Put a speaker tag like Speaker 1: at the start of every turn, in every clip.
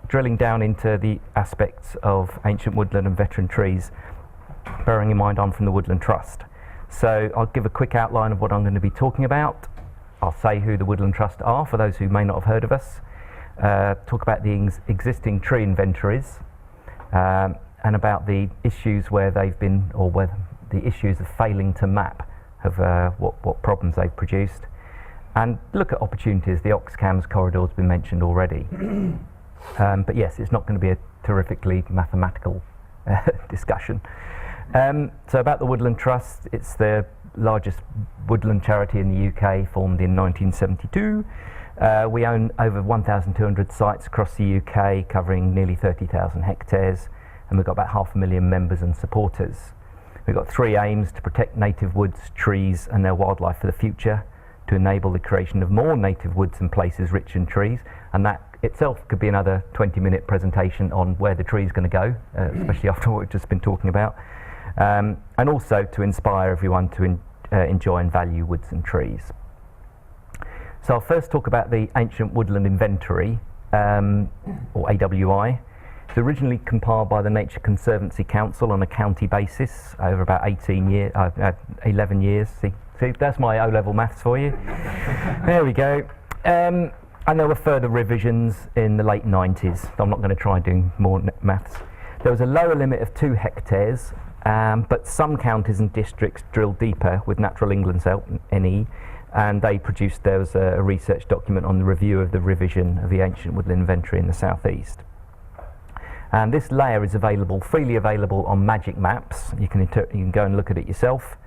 Speaker 1: drilling down into the aspects of ancient woodland and veteran trees, bearing in mind I'm from the Woodland Trust. So I'll give a quick outline of what I'm going to be talking about. I'll say who the Woodland Trust are for those who may not have heard of us, talk about the existing tree inventories, and about the issues where they've been, or where the issues of failing to map of what problems they've produced, and look at opportunities. The Oxcams corridor has been mentioned already. But yes, it's not going to be a terrifically mathematical discussion. So about the Woodland Trust, it's the largest woodland charity in the UK, formed in 1972. We own over 1,200 sites across the UK, covering nearly 30,000 hectares, and we've got about 500,000 members and supporters. We've got three aims: to protect native woods, trees and their wildlife for the future, to enable the creation of more native woods and places rich in trees, and that itself could be another 20-minute presentation on where the tree is going to go, especially after what we've just been talking about, and also to inspire everyone to enjoy and value woods and trees. So I'll first talk about the Ancient Woodland Inventory, or AWI. It's originally compiled by the Nature Conservancy Council on a county basis over about 11 years. See, that's my O-level maths for you. There we go. And there were further revisions in the late 90s. I'm not going to try doing more maths. There was a lower limit of 2 hectares, but some counties and districts drilled deeper with Natural England's help, NE, and they produced, there was a research document on the review of the revision of the Ancient Woodland Inventory in the southeast. And this layer is available, freely available on Magic Maps. You can go and look at it yourself.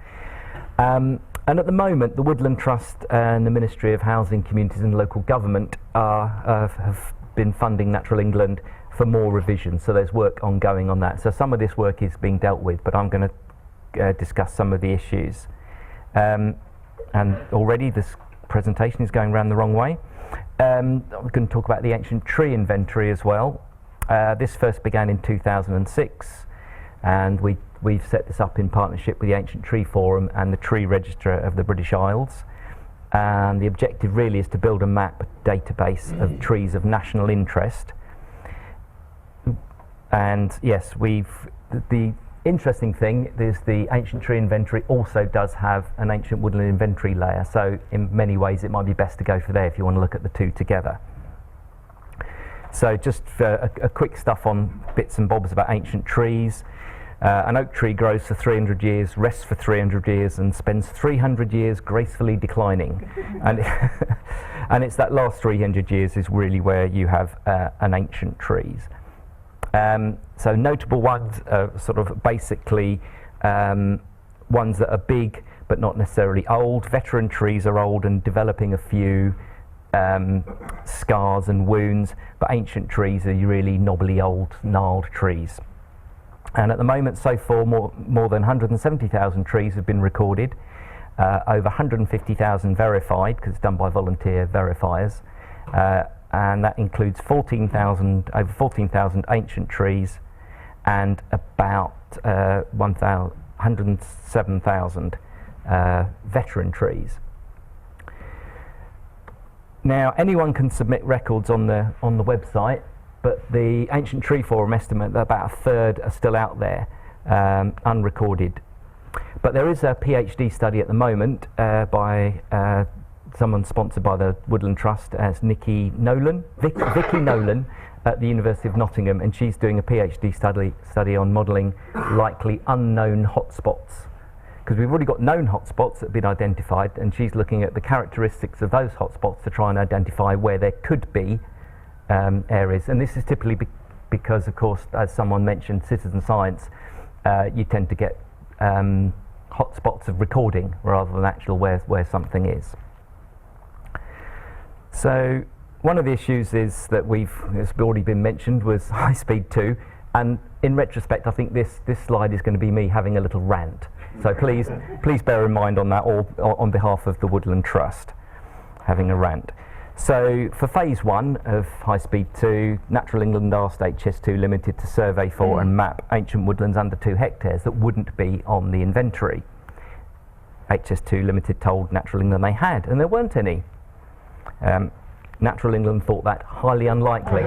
Speaker 1: And at the moment, the Woodland Trust and the Ministry of Housing, Communities and Local Government have been funding Natural England for more revisions. So there's work ongoing on that. So some of this work is being dealt with, but I'm going to discuss some of the issues. And already this presentation is going around the wrong way. We're going to talk about the Ancient Tree Inventory as well. This first began in 2006, and we've set this up in partnership with the Ancient Tree Forum and the Tree Register of the British Isles. And the objective really is to build a map database of trees of national interest. And yes, the interesting thing is the Ancient Tree Inventory also does have an Ancient Woodland Inventory layer, so in many ways it might be best to go for there if you want to look at the two together. So just a quick stuff on bits and bobs about ancient trees. An oak tree grows for 300 years, rests for 300 years, and spends 300 years gracefully declining. And it's that last 300 years is really where you have an ancient trees. So notable ones are sort of basically ones that are big but not necessarily old. Veteran trees are old and developing a few scars and wounds, but ancient trees are really knobbly old gnarled trees. And at the moment, so far, more than 170,000 trees have been recorded, over 150,000 verified, because it's done by volunteer verifiers, and that includes over 14,000 ancient trees and about 107,000 veteran trees. Now, anyone can submit records on the website, but the Ancient Tree Forum estimate that about a third are still out there, unrecorded. But there is a PhD study at the moment by someone sponsored by the Woodland Trust as Vicky Nolan at the University of Nottingham, and she's doing a PhD study on modelling likely unknown hotspots. Because we've already got known hotspots that have been identified, and she's looking at the characteristics of those hotspots to try and identify where there could be areas. And this is typically because, of course, as someone mentioned, citizen science, you tend to get hotspots of recording rather than actual where something is. So one of the issues is that it's already been mentioned, was high speed 2. And in retrospect, I think this slide is going to be me having a little rant. So please bear in mind on that, or on behalf of the Woodland Trust, having a rant. So for phase 1 of High Speed 2, Natural England asked HS2 Limited to survey for and map ancient woodlands under 2 hectares that wouldn't be on the inventory. HS2 Limited told Natural England they had, and there weren't any. Natural England thought that highly unlikely.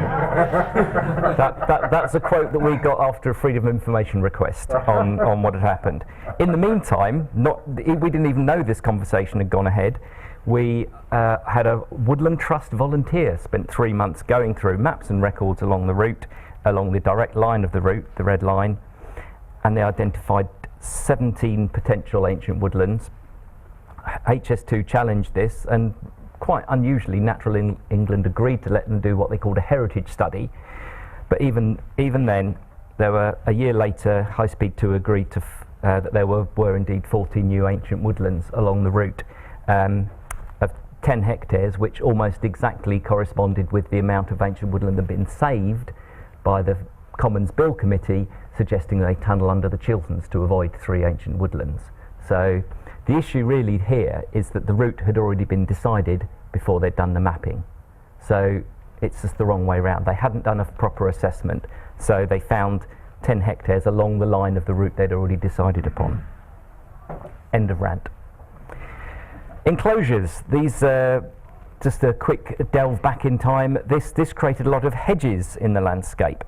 Speaker 1: That's a quote that we got after a Freedom of Information request on what had happened. In the meantime, we didn't even know this conversation had gone ahead. We had a Woodland Trust volunteer spent 3 months going through maps and records along the route, along the direct line of the route, the red line, and they identified 17 potential ancient woodlands. HS2 challenged this, and quite unusually, Natural England agreed to let them do what they called a heritage study. But even then, there were, a year later, High Speed 2 agreed to that there were indeed 14 new ancient woodlands along the route of 10 hectares, which almost exactly corresponded with the amount of ancient woodland that had been saved by the Commons Bill Committee, suggesting they tunnel under the Chilterns to avoid 3 ancient woodlands. So the issue really here is that the route had already been decided before they'd done the mapping. So it's just the wrong way round. They hadn't done a proper assessment, so they found 10 hectares along the line of the route they'd already decided upon. End of rant. Enclosures. These just a quick delve back in time. This created a lot of hedges in the landscape.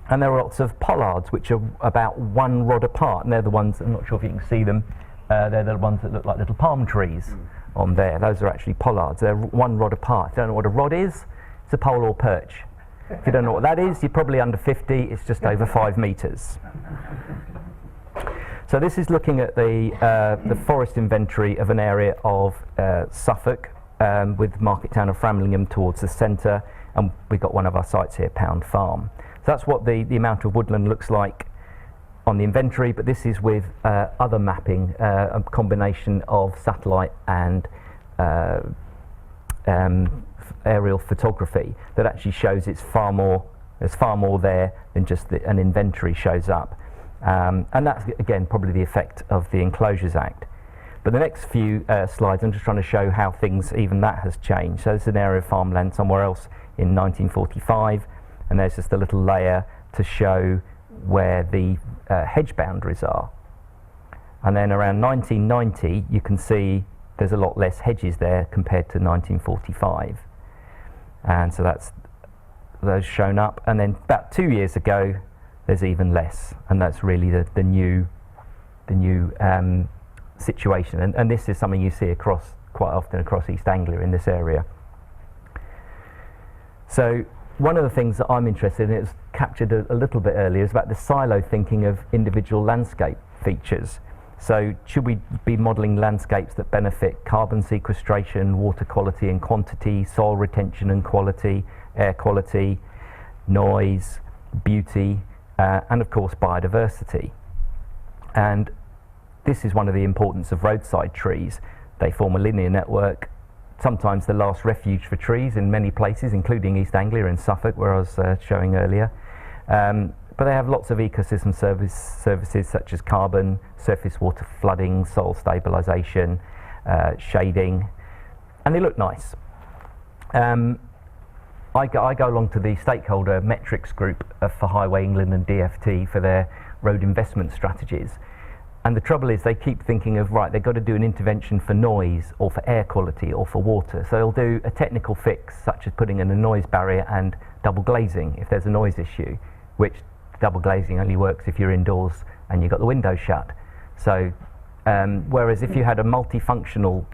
Speaker 1: And there are lots of pollards which are about 1 rod apart, and they're the ones, I'm not sure if you can see them, they're the ones that look like little palm trees on there. Those are actually pollards. They're 1 rod apart. If you don't know what a rod is, it's a pole or perch. If you don't know what that is, you're probably under 50, it's just over 5 metres. So this is looking at the forest inventory of an area of Suffolk, with market town of Framlingham towards the centre, and we've got one of our sites here, Pound Farm. So that's what the amount of woodland looks like on the inventory, but this is with other mapping, a combination of satellite and aerial photography that actually shows there's far more there than just an inventory shows up. And that's, again, probably the effect of the Enclosures Act. But the next few slides, I'm just trying to show how things, even that has changed. So this is an area of farmland somewhere else in 1945, and there's just a little layer to show where the hedge boundaries are. And then around 1990, you can see there's a lot less hedges there compared to 1945. And so that's those shown up. And then about 2 years ago, there's even less, and that's really the new situation. And this is something you see quite often across East Anglia in this area. So one of the things that I'm interested in, it was captured a little bit earlier, is about the silo thinking of individual landscape features. So should we be modelling landscapes that benefit carbon sequestration, water quality and quantity, soil retention and quality, air quality, noise, beauty, and of course biodiversity? And this is one of the importance of roadside trees. They form a linear network, sometimes the last refuge for trees in many places, including East Anglia and Suffolk, where I was showing earlier. But they have lots of ecosystem services such as carbon, surface water flooding, soil stabilisation, shading, and they look nice. I go along to the stakeholder metrics group for Highway England and DFT for their road investment strategies. And the trouble is they keep thinking of, right, they've got to do an intervention for noise or for air quality or for water. So they'll do a technical fix such as putting in a noise barrier and double glazing if there's a noise issue, which double glazing only works if you're indoors and you've got the windows shut. So whereas if you had a multifunctional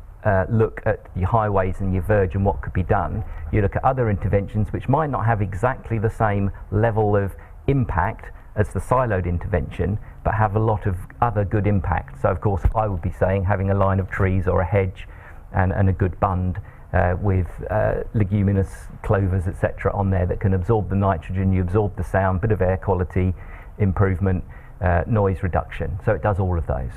Speaker 1: look at your highways and your verge and what could be done, you look at other interventions which might not have exactly the same level of impact as the siloed intervention, but have a lot of other good impact. So of course I would be saying having a line of trees or a hedge and a good bund with leguminous clovers, etc. on there that can absorb the nitrogen, you absorb the sound, bit of air quality improvement, noise reduction. So it does all of those.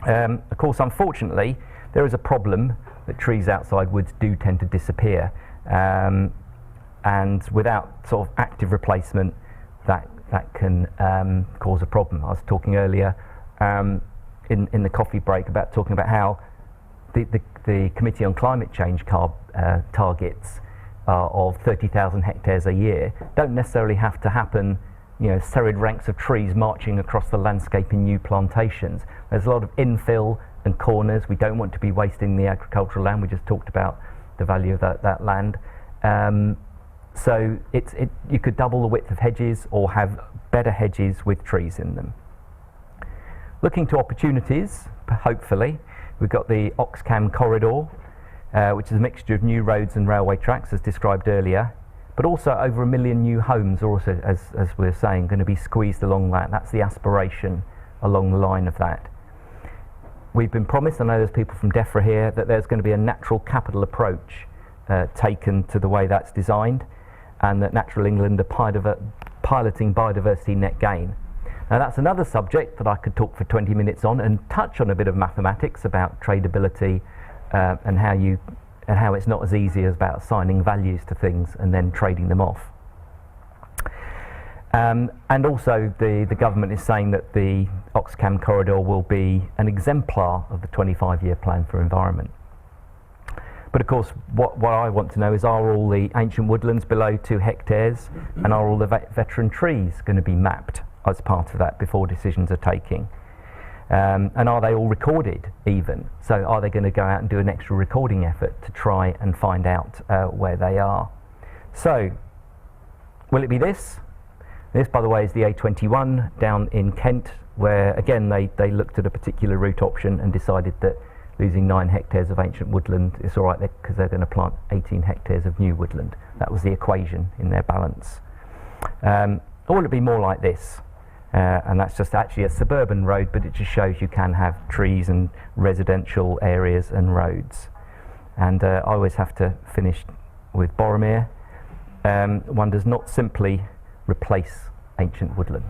Speaker 1: Of course, unfortunately, there is a problem that trees outside woods do tend to disappear, and without sort of active replacement, that can cause a problem. I was talking earlier in the coffee break talking about how the Committee on Climate Change targets of 30,000 hectares a year don't necessarily have to happen, serried ranks of trees marching across the landscape in new plantations. There's a lot of infill and corners. We don't want to be wasting the agricultural land. We just talked about the value of that land. So you could double the width of hedges or have better hedges with trees in them. Looking to opportunities, hopefully, we've got the Oxcam corridor, which is a mixture of new roads and railway tracks, as described earlier, but also over 1 million new homes are also, as we were saying, going to be squeezed along that. That's the aspiration along the line of that. We've been promised, I know there's people from DEFRA here, that there's going to be a natural capital approach taken to the way that's designed, and that Natural England are piloting biodiversity net gain. Now that's another subject that I could talk for 20 minutes on and touch on a bit of mathematics about tradability and how it's not as easy as about assigning values to things and then trading them off. And also the government is saying that the Oxcam corridor will be an exemplar of the 25-year plan for environment. But of course, what I want to know is, are all the ancient woodlands below 2 hectares and are all the veteran trees going to be mapped as part of that before decisions are taken? And are they all recorded even? So are they going to go out and do an extra recording effort to try and find out where they are? So will it be this? This, by the way, is the A21 down in Kent, where again they looked at a particular route option and decided that losing 9 hectares of ancient woodland is all right because they're going to plant 18 hectares of new woodland. That was the equation in their balance. Or will it be more like this? And that's just actually a suburban road, but it just shows you can have trees and residential areas and roads. And I always have to finish with Boromir. One does not simply replace ancient woodland.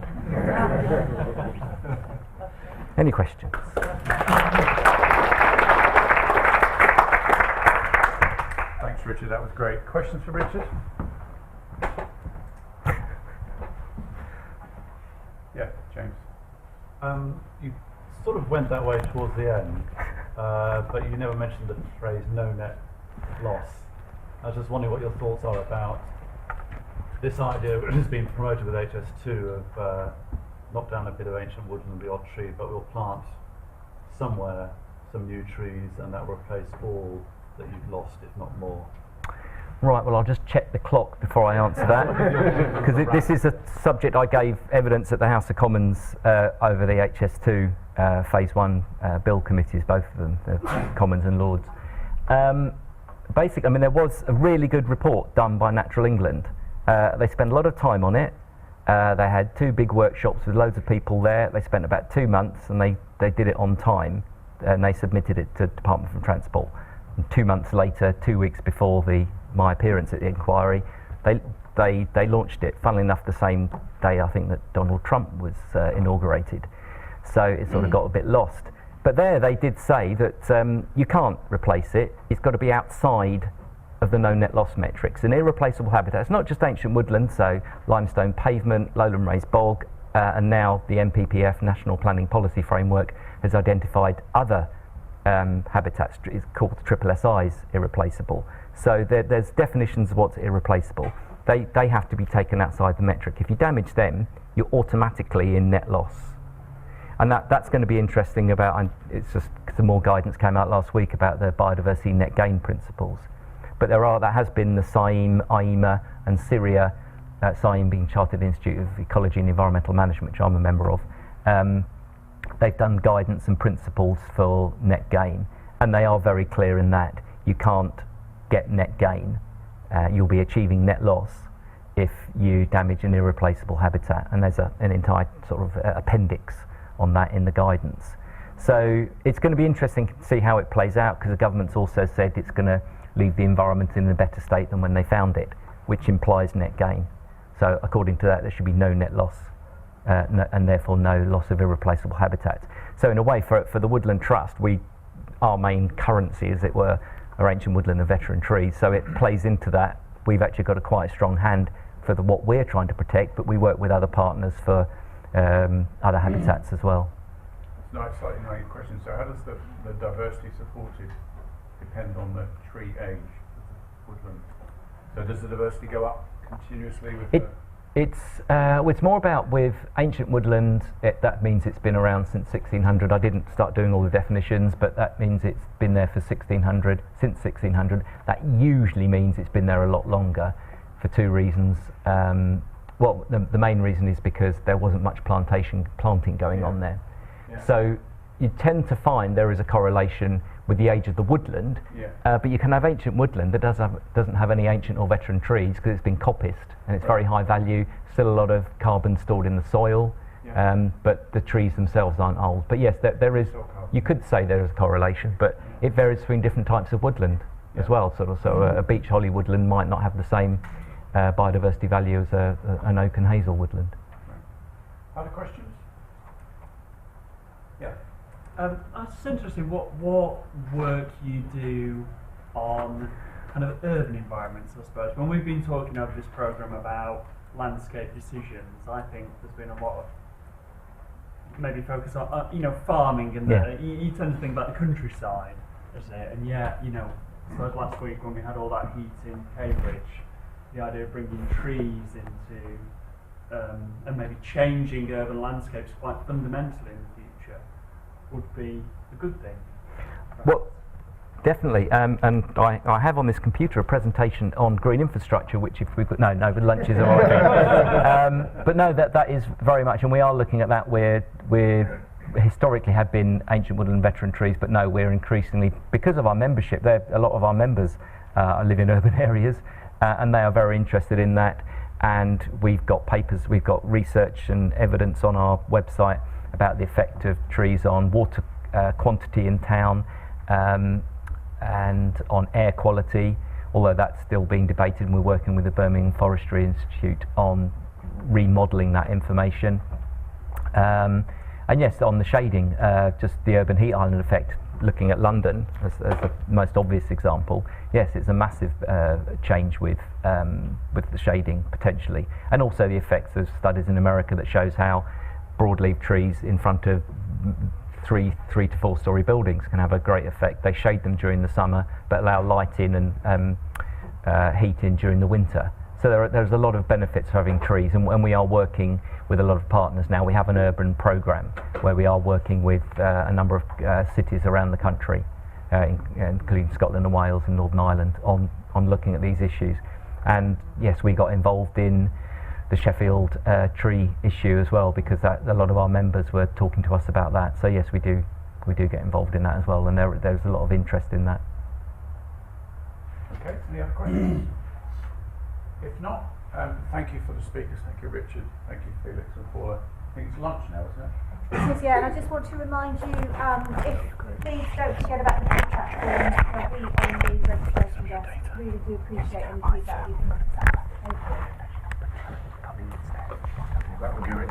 Speaker 1: Any questions?
Speaker 2: Thanks, Richard. That was great. Questions for Richard? Yeah, James.
Speaker 3: You sort of went that way towards the end, but you never mentioned the phrase no net loss. I was just wondering what your thoughts are about this idea, which has been promoted with HS2, of knock down a bit of ancient woodland, the odd tree, but we'll plant somewhere some new trees, and that will replace all that you've lost, if not more.
Speaker 1: Right, well I'll just check the clock before I answer that, because this is a subject I gave evidence at the House of Commons over the HS2 Phase 1 bill committees, both of them, the Commons and Lords. Basically, I mean, there was a really good report done by Natural England. They spent a lot of time on it. They had 2 big workshops with loads of people there. They spent about 2 months, and they did it on time, and they submitted it to Department for Transport. And 2 months later, 2 weeks before my appearance at the inquiry, they launched it. Funnily enough, the same day I think that Donald Trump was inaugurated. So it sort of got a bit lost. But there they did say that you can't replace it. It's got to be outside of the no net loss metrics. An irreplaceable habitat. It's not just ancient woodland, so limestone pavement, lowland raised bog, and now the NPPF, National Planning Policy Framework, has identified other habitats. It's called SSSIs, irreplaceable. So there's definitions of what's irreplaceable. They have to be taken outside the metric. If you damage them, you're automatically in net loss. And that's going to be interesting about, and it's just some more guidance came out last week about the biodiversity net gain principles. But that has been the SAIM, AIMA and Syria, SAIM being Chartered Institute of Ecology and Environmental Management, which I'm a member of. They've done guidance and principles for net gain, and they are very clear in that you can't get net gain. You'll be achieving net loss if you damage an irreplaceable habitat, and there's an entire sort of appendix on that in the guidance. So it's going to be interesting to see how it plays out, because the government's also said it's going to leave the environment in a better state than when they found it, which implies net gain. So according to that, there should be no net loss, and therefore no loss of irreplaceable habitats. So in a way, for the Woodland Trust, our main currency, as it were, are ancient woodland and veteran trees. So it plays into that. We've actually got a quite strong hand for what we're trying to protect, but we work with other partners for other habitats as well.
Speaker 2: It's not slightly naive question. So how does the diversity supported depend on the tree age of the woodland? So does the diversity go up continuously with
Speaker 1: It's more about with ancient woodland. That means it's been around since 1600. I didn't start doing all the definitions, but that means it's been there for 1600, since 1600. That usually means it's been there a lot longer, for two reasons. Well, the main reason is because there wasn't much planting going on there.
Speaker 2: Yeah.
Speaker 1: So you tend to find there is a correlation with the age of the woodland, but you can have ancient woodland that doesn't have any ancient or veteran trees because it's been coppiced and it's very high value, still a lot of carbon stored in the soil, but the trees themselves aren't old. But yes, there is, you could say there is a correlation, but it varies between different types of woodland as well. So a beech holly woodland might not have the same biodiversity value as an oak and hazel woodland.
Speaker 2: Other questions? Yeah.
Speaker 4: I'm just interested what work you do on kind of urban environments, I suppose. When we've been talking over this programme about landscape decisions, I think there's been a lot of maybe focus on farming, and you tend to think about the countryside, isn't it? And I suppose last week when we had all that heat in Cambridge, the idea of bringing trees into and maybe changing urban landscapes quite fundamentally in the future would be a good thing.
Speaker 1: Well, definitely, and I have on this computer a presentation on green infrastructure, which if we could, no, the lunches are already. But no, that is very much, and we are looking at that. We're historically have been ancient woodland veteran trees, but no, we're increasingly, because of our membership, a lot of our members live in urban areas, and they are very interested in that. And we've got papers, we've got research and evidence on our website about the effect of trees on water quantity in town, and on air quality, although that's still being debated, and we're working with the Birmingham Forestry Institute on remodelling that information. And yes, on the shading, just the urban heat island effect, looking at London as the most obvious example, yes, it's a massive change with the shading potentially, and also the effects of studies in America that shows how broadleaf trees in front of three to 4 story buildings can have a great effect. They shade them during the summer but allow light in and heat in during the winter. So there's a lot of benefits of having trees, and we are working with a lot of partners now. We have an urban programme where we are working with a number of cities around the country, including Scotland and Wales and Northern Ireland, on looking at these issues. And yes, we got involved in the Sheffield tree issue as well, because a lot of our members were talking to us about that. So yes, we do get involved in that as well, and there's a lot of interest in that.
Speaker 2: Okay, any other questions? If not, thank you for the speakers. Thank you, Richard. Thank you, Felix and Paula. I think it's lunch now, isn't it?
Speaker 5: It is, yeah, and I just want to remind you, if please don't forget about the contact forms that we on the registration desk. Really do appreciate any feedback you can give. Thank you.
Speaker 2: That would do it.